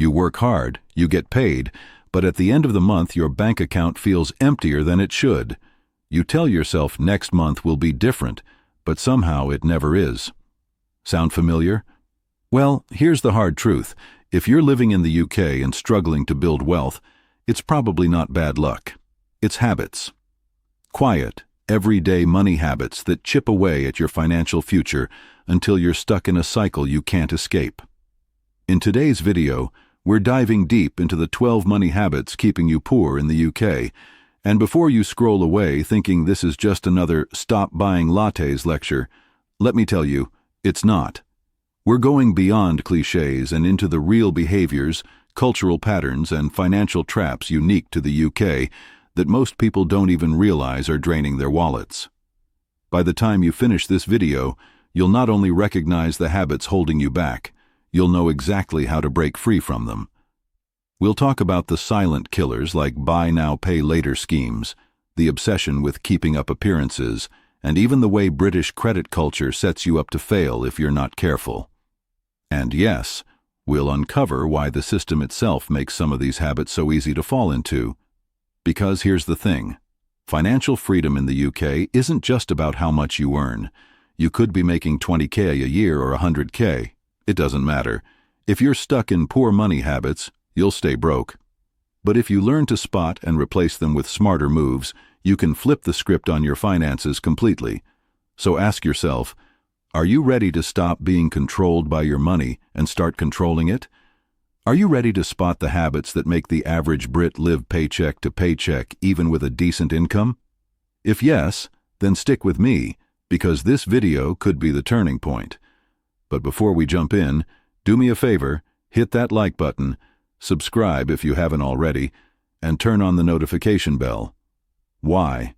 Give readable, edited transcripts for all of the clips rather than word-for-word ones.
You work hard, you get paid, but at the end of the month your bank account feels emptier than it should. You tell yourself next month will be different, but somehow it never is. Sound familiar? Well, here's the hard truth. If you're living in the UK and struggling to build wealth, it's probably not bad luck. It's habits. Quiet, everyday money habits that chip away at your financial future until you're stuck in a cycle you can't escape. In today's video, we're diving deep into the 12 money habits keeping you poor in the UK. And before you scroll away thinking this is just another stop buying lattes lecture, let me tell you, it's not. We're going beyond cliches and into the real behaviors, cultural patterns, and financial traps unique to the UK that most people don't even realize are draining their wallets. By the time you finish this video, you'll not only recognize the habits holding you back, you'll know exactly how to break free from them. We'll talk about the silent killers like buy now, pay later schemes, the obsession with keeping up appearances, and even the way British credit culture sets you up to fail if you're not careful. And yes, we'll uncover why the system itself makes some of these habits so easy to fall into. Because here's the thing. Financial freedom in the UK isn't just about how much you earn. You could be making 20K a year or 100K. It doesn't matter. If you're stuck in poor money habits, you'll stay broke. But if you learn to spot and replace them with smarter moves, you can flip the script on your finances completely. So ask yourself, are you ready to stop being controlled by your money and start controlling it? Are you ready to spot the habits that make the average Brit live paycheck to paycheck even with a decent income? If yes, then stick with me, because this video could be the turning point. But before we jump in, do me a favor, hit that like button, subscribe if you haven't already, and turn on the notification bell. Why?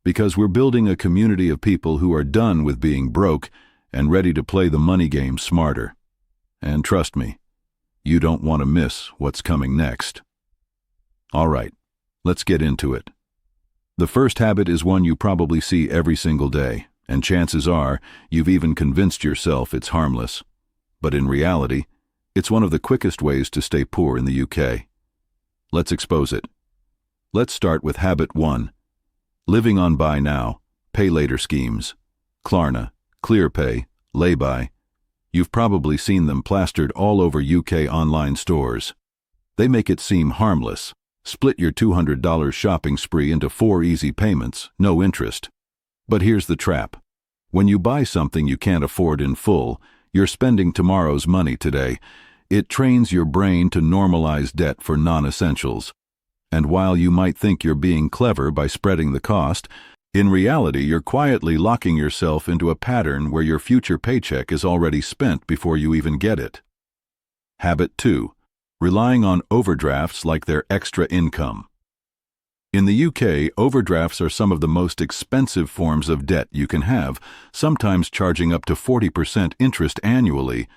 Because we're building a community of people who are done with being broke and ready to play the money game smarter. And trust me, you don't want to miss what's coming next. All right, let's get into it. The first habit is one you probably see every single day, and chances are you've even convinced yourself it's harmless. But in reality, it's one of the quickest ways to stay poor in the UK. Let's expose it. Let's start with habit 1. Living on buy now, pay later schemes. Klarna, ClearPay, Lay-Buy. You've probably seen them plastered all over UK online stores. They make it seem harmless. Split your $200 shopping spree into 4 easy payments, no interest. But here's the trap. When you buy something you can't afford in full, you're spending tomorrow's money today. It trains your brain to normalize debt for non-essentials. And while you might think you're being clever by spreading the cost, in reality you're quietly locking yourself into a pattern where your future paycheck is already spent before you even get it. Habit 2. Relying on overdrafts like they're extra income. In the UK, overdrafts are some of the most expensive forms of debt you can have, sometimes charging up to 40% interest annually.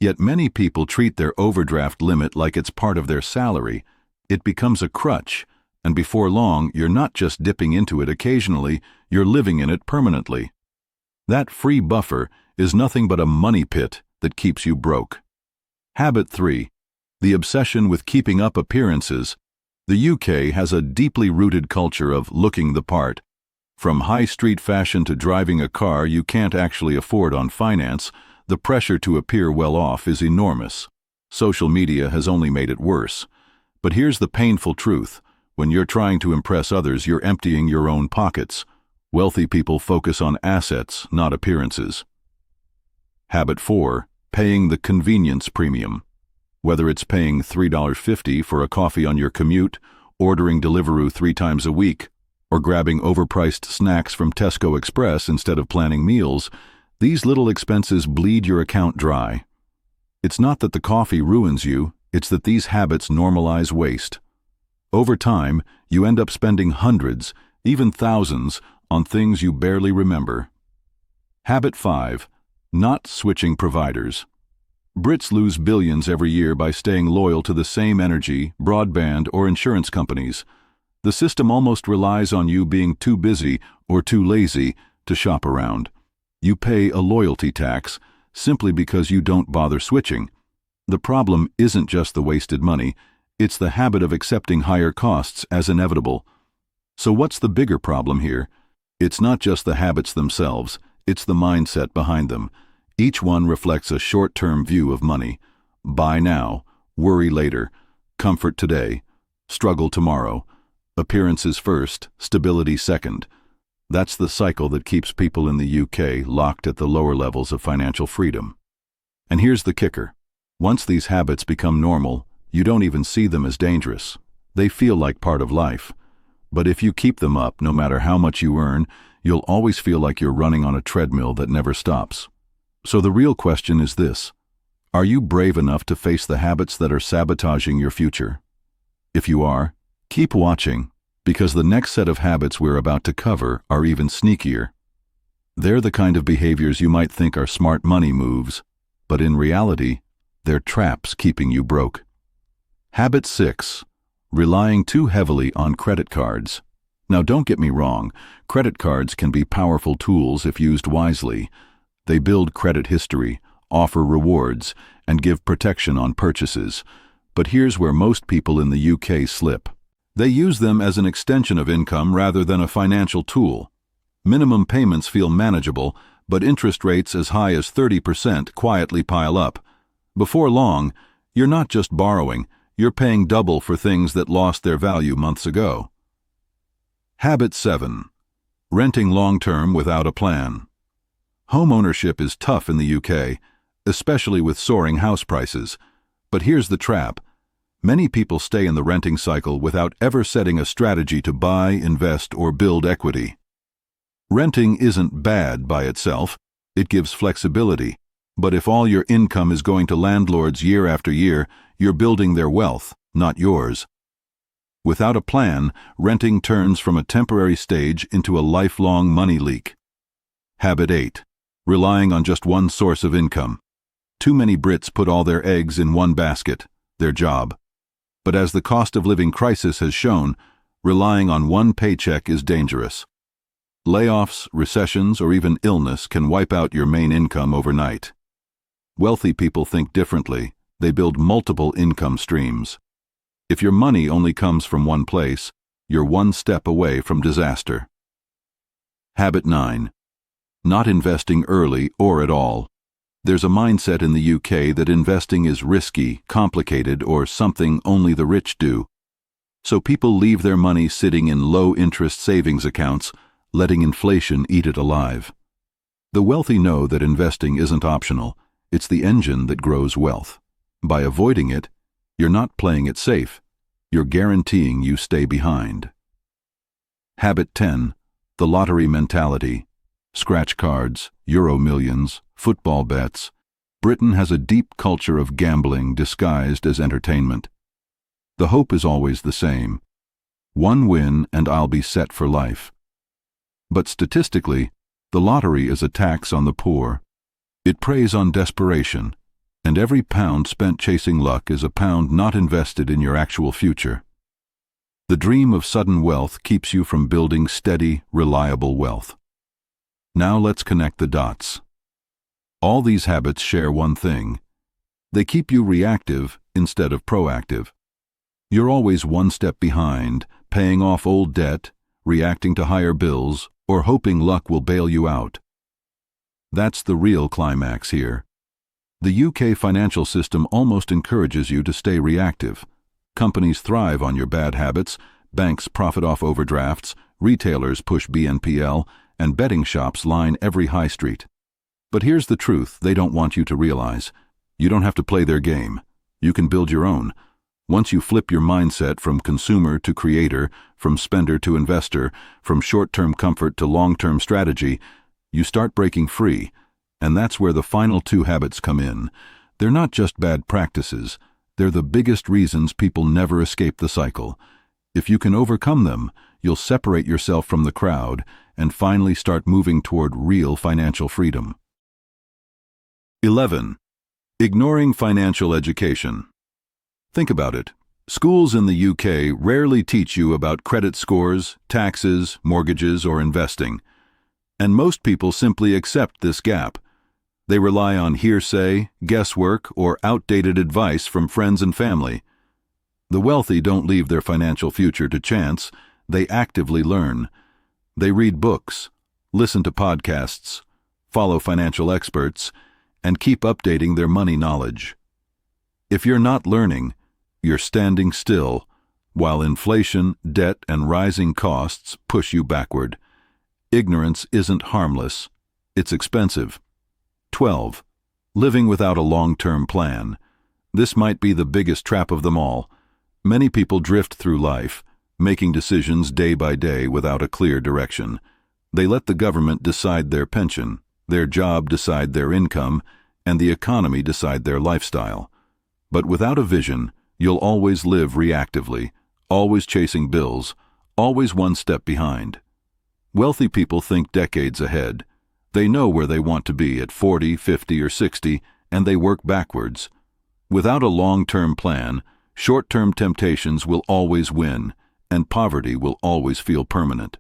Yet many people treat their overdraft limit like it's part of their salary. It becomes a crutch, and before long, you're not just dipping into it occasionally, you're living in it permanently. That free buffer is nothing but a money pit that keeps you broke. Habit 3. The obsession with keeping up appearances. The UK has a deeply rooted culture of looking the part. From high street fashion to driving a car you can't actually afford on finance, the pressure to appear well off is enormous. Social media has only made it worse. But here's the painful truth. When you're trying to impress others, you're emptying your own pockets. Wealthy people focus on assets, not appearances. Habit 4. Paying the convenience premium. Whether it's paying $3.50 for a coffee on your commute, ordering Deliveroo 3 times a week, or grabbing overpriced snacks from Tesco Express instead of planning meals, these little expenses bleed your account dry. It's not that the coffee ruins you, it's that these habits normalize waste. Over time, you end up spending hundreds, even thousands, on things you barely remember. Habit 5. Not switching providers. Brits lose billions every year by staying loyal to the same energy, broadband, or insurance companies. The system almost relies on you being too busy or too lazy to shop around. You pay a loyalty tax simply because you don't bother switching. The problem isn't just the wasted money, it's the habit of accepting higher costs as inevitable. So what's the bigger problem here? It's not just the habits themselves, it's the mindset behind them. Each one reflects a short-term view of money. Buy now, worry later, comfort today, struggle tomorrow, appearances first, stability second. That's the cycle that keeps people in the UK locked at the lower levels of financial freedom. And here's the kicker. Once these habits become normal, you don't even see them as dangerous. They feel like part of life. But if you keep them up, no matter how much you earn, you'll always feel like you're running on a treadmill that never stops. So the real question is this: are you brave enough to face the habits that are sabotaging your future? If you are, keep watching, because the next set of habits we're about to cover are even sneakier. They're the kind of behaviors you might think are smart money moves, but in reality, they're traps keeping you broke. Habit 6. Relying too heavily on credit cards. Now don't get me wrong, credit cards can be powerful tools if used wisely. They build credit history, offer rewards, and give protection on purchases. But here's where most people in the UK slip. They use them as an extension of income rather than a financial tool. Minimum payments feel manageable, but interest rates as high as 30% quietly pile up. Before long, you're not just borrowing, you're paying double for things that lost their value months ago. Habit 7. Renting long-term without a plan. Home ownership is tough in the UK, especially with soaring house prices. But here's the trap. Many people stay in the renting cycle without ever setting a strategy to buy, invest, or build equity. Renting isn't bad by itself, it gives flexibility. But if all your income is going to landlords year after year, you're building their wealth, not yours. Without a plan, renting turns from a temporary stage into a lifelong money leak. Habit 8. Relying on just one source of income. Too many Brits put all their eggs in one basket, their job. But as the cost of living crisis has shown, relying on one paycheck is dangerous. Layoffs, recessions, or even illness can wipe out your main income overnight. Wealthy people think differently. They build multiple income streams. If your money only comes from one place, you're one step away from disaster. Habit 9. Not investing early or at all. There's a mindset in the UK that investing is risky, complicated, or something only the rich do. So people leave their money sitting in low-interest savings accounts, letting inflation eat it alive. The wealthy know that investing isn't optional. It's the engine that grows wealth. By avoiding it, you're not playing it safe. You're guaranteeing you stay behind. Habit 10. The lottery mentality. Scratch cards, Euro millions, football bets. Britain has a deep culture of gambling disguised as entertainment. The hope is always the same. One win and I'll be set for life. But statistically, the lottery is a tax on the poor. It preys on desperation, and every pound spent chasing luck is a pound not invested in your actual future. The dream of sudden wealth keeps you from building steady, reliable wealth. Now let's connect the dots. All these habits share one thing. They keep you reactive instead of proactive. You're always one step behind, paying off old debt, reacting to higher bills, or hoping luck will bail you out. That's the real climax here. The UK financial system almost encourages you to stay reactive. Companies thrive on your bad habits, banks profit off overdrafts, retailers push BNPL, and betting shops line every high street. But here's the truth they don't want you to realize. You don't have to play their game. You can build your own. Once you flip your mindset from consumer to creator, from spender to investor, from short-term comfort to long-term strategy, you start breaking free. And that's where the final two habits come in. They're not just bad practices. They're the biggest reasons people never escape the cycle. If you can overcome them, you'll separate yourself from the crowd and finally start moving toward real financial freedom. 11. Ignoring financial education. Think about it. Schools in the UK rarely teach you about credit scores, taxes, mortgages, or investing. And most people simply accept this gap. They rely on hearsay, guesswork, or outdated advice from friends and family. The wealthy don't leave their financial future to chance. They actively learn. They read books, listen to podcasts, follow financial experts, and keep updating their money knowledge. If you're not learning, you're standing still, while inflation, debt, and rising costs push you backward. Ignorance isn't harmless. It's expensive. 12. Living without a long-term plan. This might be the biggest trap of them all. Many people drift through life, making decisions day by day without a clear direction. They let the government decide their pension, their job decide their income, and the economy decide their lifestyle. But without a vision, you'll always live reactively, always chasing bills, always one step behind. Wealthy people think decades ahead. They know where they want to be at 40, 50, or 60, and they work backwards. Without a long-term plan, short-term temptations will always win, and poverty will always feel permanent.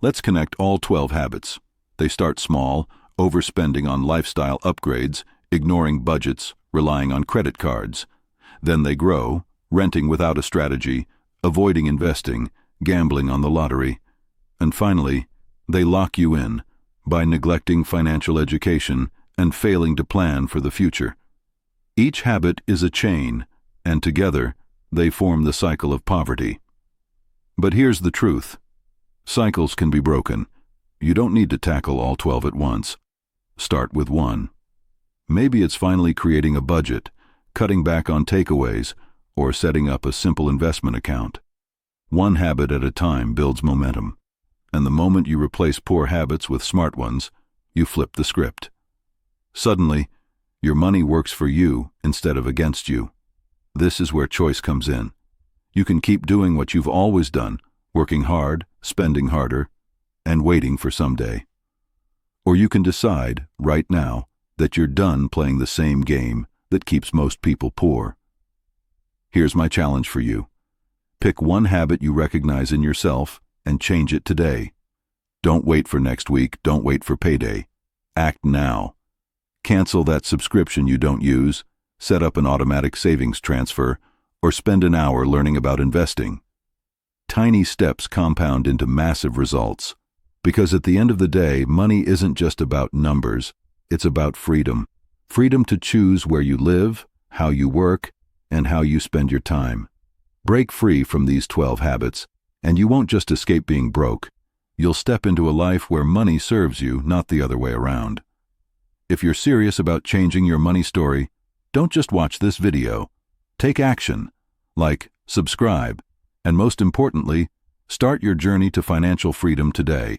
Let's connect all 12 habits. They start small, overspending on lifestyle upgrades, ignoring budgets, relying on credit cards. Then they grow, renting without a strategy, avoiding investing, gambling on the lottery. And finally, they lock you in by neglecting financial education and failing to plan for the future. Each habit is a chain, and together they form the cycle of poverty. But here's the truth. Cycles can be broken. You don't need to tackle all 12 at once. Start with one. Maybe it's finally creating a budget, cutting back on takeaways, or setting up a simple investment account. One habit at a time builds momentum. And the moment you replace poor habits with smart ones, you flip the script. Suddenly, your money works for you instead of against you. This is where choice comes in. You can keep doing what you've always done, working hard, spending harder, and waiting for someday. Or you can decide, right now, that you're done playing the same game that keeps most people poor. Here's my challenge for you. Pick one habit you recognize in yourself and change it today. Don't wait for next week, don't wait for payday. Act now. Cancel that subscription you don't use, set up an automatic savings transfer, or spend an hour learning about investing. Tiny steps compound into massive results, because at the end of the day, money isn't just about numbers, it's about freedom. Freedom to choose where you live, how you work, and how you spend your time. Break free from these 12 habits, and you won't just escape being broke. You'll step into a life where money serves you, not the other way around. If you're serious about changing your money story, don't just watch this video. Take action. Like, subscribe, and most importantly, start your journey to financial freedom today.